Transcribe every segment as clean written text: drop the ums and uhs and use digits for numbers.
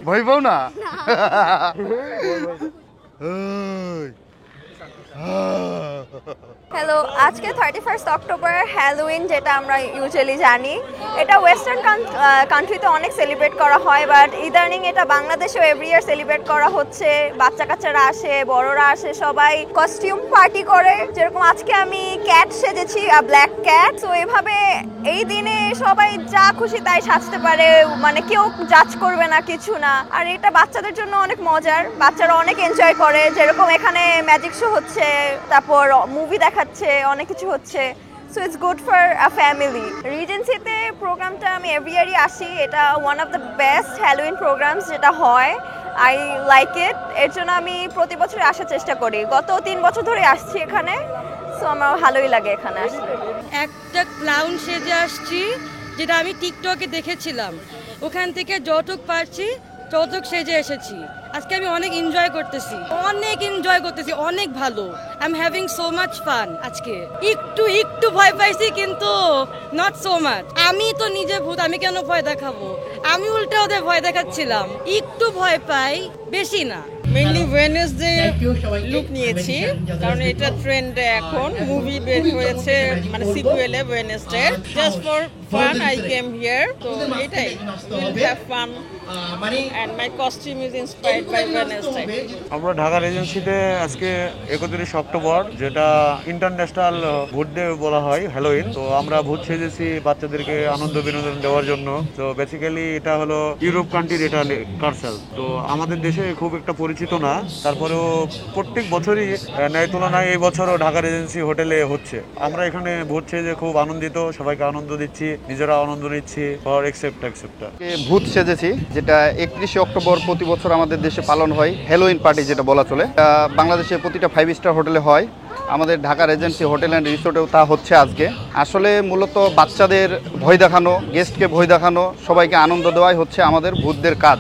ভয় পাও না? হ্যালো, আজকে 31 অক্টোবর হ্যালোউইন, যেটা আমরা ইউজুয়ালি জানি এটা ওয়েস্টার্ন কান্ট্রিতে অনেক সেলিব্রেট করা হয়, বাট ইদানিং এটা বাংলাদেশেও এভরি ইয়ার সেলিব্রেট করা হচ্ছে। বাচ্চা কাচ্চারা আসে, বড়রা আসে, সবাই কস্টিউম পার্টি করে। যেরকম আজকে আমি ক্যাট সেজেছি, ব্ল্যাক ক্যাট। তো এভাবে এই দিনে সবাই যা খুশি তাই সাজতে পারে, মানে কেউ জাজ করবে না, কিছু না। আর এটা বাচ্চাদের জন্য অনেক মজার, বাচ্চারা অনেক এনজয় করে। যেরকম এখানে ম্যাজিক শো হচ্ছে, তারপর মুভি দেখাচ্ছে, অনেক কিছু হচ্ছে। So it's good for a family. রিজেন্সিতে প্রোগ্রামটা আমি এভরি ইয়ারই আসি। এটা one of the best Halloween programmes যেটা হয়। I like it. এর জন্য আমি প্রতি বছরই আসার চেষ্টা করি। গত 3 বছর ধরে আসছি এখানে। সো আমার ভালোই লাগে এখানে আসলে। একটা ক্লাউন সেজে আসছি, যেটা আমি টিকটকে দেখেছিলাম। ওখান থেকে যতটুক পারছি ততটুক সেজে এসেছি। আজকে আমি অনেক এনজয় করতেছি, অনেক ভালো। I am having so much fun. আজকে একটু ভয় পাইছি, কিন্তু নট সো মাচ। আমি তো নিজে ভূত, আমি কেন ভয় দেখাবো? আমি উল্টা ওদের ভয় দেখাচ্ছিলাম। একটু ভয় পাই, বেশি না। মেইনলি ওয়েডনেসডে লুক নিয়েছি, কারণ এটা ট্রেন্ডে এখন। মুভি বের হয়েছে মানে সিকুয়েলে Wednesday. Just for fun I came here. তো এটাই, will have fun and my costume is inspired by Wednesday. আমরা ঢাকা রেজেন্সিতে আজকে 31 অক্টোবর, যেটা ইন্টারন্যাশনাল ভূত ডে বলা হয়, হ্যালোউইন। তো আমরা ভূত সেজেছি বাচ্চাদেরকে আনন্দ বিনোদন দেওয়ার জন্য। তো বেসিক্যালি এটা হলো ইউরোপ কান্ট্রির এটা কালচার। তো আমাদের দেশে খুব একটা পরিচিত না, তারপরেও প্রত্যেক বছরই ন্যায় তুলনায় এই বছরও ঢাকা রেজেন্সি হোটেলে হচ্ছে। আমরা এখানে ভূত সেজে খুব আনন্দিত, সবাইকে আনন্দ দিচ্ছি, নিজেরা আনন্দ নিচ্ছি। ফর এক্সেপ্ট ভূত সেজেছি, যেটা 31 অক্টোবর প্রতি বছর আমাদের দেশে পালন হয়। হ্যালোউইন পার্টি যেটা বলা চলে, বাংলাদেশে প্রতিটা 5 স্টার হোটেলে হয়। আমাদের ঢাকা রেজেন্সি হোটেল অ্যান্ড রিসোর্টেও তা হচ্ছে আজকে। আসলে মূলত বাচ্চাদের ভয় দেখানো, গেস্টকে ভয় দেখানো, সবাইকে আনন্দ দেওয়াই হচ্ছে আমাদের ভূতদের কাজ।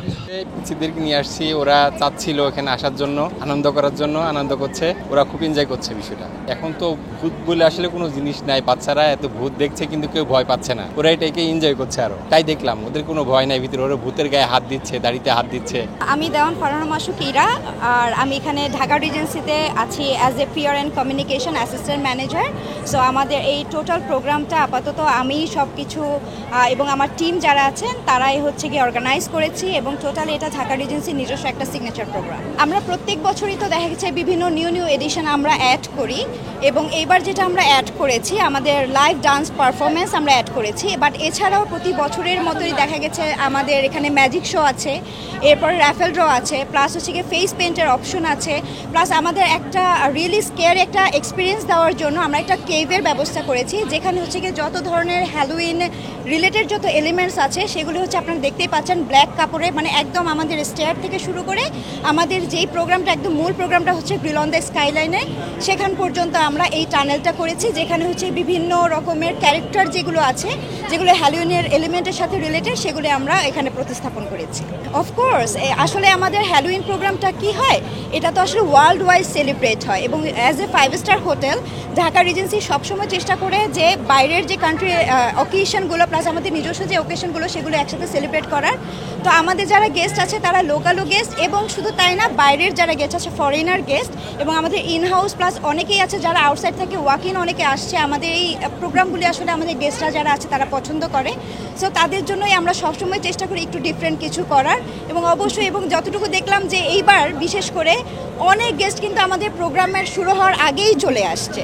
পিচ্ছিদেরকে নিয়ে আসছি, ওরা চাচ্ছিল এখানে আসার জন্য, আনন্দ করার জন্য, আনন্দ করছে। ওরা খুব এনজয় করছে বিষয়টা। এখন তো ভূত বলে আসলে কোনো জিনিস নাই, বাচ্চারা এত ভূত দেখছে কিন্তু কেউ ভয় পাচ্ছে না, ওরা এটাকে এনজয় করছে। আরো তাই দেখলাম ওদের কোনো ভয় নাই ভিতরে, ওরা ভূতের গায়ে হাত দিচ্ছে, দাড়িতে হাত দিচ্ছে। আমি দেওয়ান ফারহানা মাসুক ইরা, আর আমি এখানে ঢাকা রিজেন্সিতে আছি as a PR and communication assistant manager. So আমাদের এই টোটাল প্রোগ্রামটা আপাতত আমি সব কিছু এবং আমার টিম যারা আছেন তারাই হচ্ছে গিয়ে অর্গানাইজ করেছি, এবং টোটাল এটা ঢাকা রিজেন্সির নিজস্ব একটা সিগনেচার প্রোগ্রাম। আমরা প্রত্যেক বছরই তো দেখা গেছে বিভিন্ন নিউ এডিশন আমরা অ্যাড করি, এবং এইবার যেটা আমরা অ্যাড করেছি আমাদের লাইভ ডান্স পারফরমেন্স আমরা অ্যাড করেছি। বাট এছাড়াও প্রতি বছরের মতোই দেখা গেছে আমাদের এখানে ম্যাজিক শো আছে, এরপরে র্যাফেল ড্র আছে, প্লাস হচ্ছে গিয়ে ফেস পেন্টের অপশন আছে, প্লাস আমাদের একটা রিয়েলি স্কেয়ার একটা এক্সপিরিয়েন্স দেওয়ার জন্য আমরা একটা কেভের ব্যবস্থা করেছি, যেখানে হচ্ছে গিয়ে যত ধরনের হ্যালোউইন রিলেটেড যত এলিমেন্টস আছে সেগুলো হচ্ছে আপনারা দেখতেই পাচ্ছেন ব্ল্যাক কাপড়ে, মানে একদম আমাদের স্টেয়ার থেকে শুরু করে আমাদের যেই প্রোগ্রামটা একদম মূল প্রোগ্রামটা হচ্ছে গ্রিল অন দ্য স্কাইলাইনে, সেখান পর্যন্ত আমরা এই টানেলটা করেছি, যেখানে হচ্ছে বিভিন্ন রকমের ক্যারেক্টার যেগুলো আছে, যেগুলো হ্যালোউইনের এলিমেন্টের সাথে রিলেটেড, সেগুলো আমরা এখানে প্রতিস্থাপন করেছি। অফকোর্স আসলে আমাদের হ্যালোউইন প্রোগ্রামটা কি হয়, এটা তো আসলে ওয়ার্ল্ড ওয়াইড সেলিব্রেট হয়, এবং as a 5 star hotel Dhaka regency সবসময় চেষ্টা করে যে বাইরের যে কান্ট্রি অকেশনগুলো প্লাস আমাদের নিজস্ব যে অকেশনগুলো সেগুলো একসাথে সেলিব্রেট করার। তো আমাদের যারা গেস্ট আছে তারা লোকালও গেস্ট, এবং শুধু তাই না, বাইরের যারা গেস্ট আছে ফরেনার গেস্ট, এবং আমাদের ইনহাউস প্লাস অনেকেই আছে যারা আউটসাইড থেকে ওয়াক ইন অনেকে আসছে। আমাদের এই প্রোগ্রামগুলি আসলে আমাদের গেস্টরা যারা আছে তারা পছন্দ করে। সো তাদের জন্যই আমরা সবসময় চেষ্টা করি একটু ডিফারেন্ট কিছু করার, এবং অবশ্যই এবং যতটুকু দেখলাম যে এইবার বিশেষ করে অনেক গেস্ট কিন্তু আমাদের প্রোগ্রামের শুরু হওয়ার আগেই চলে আসছে।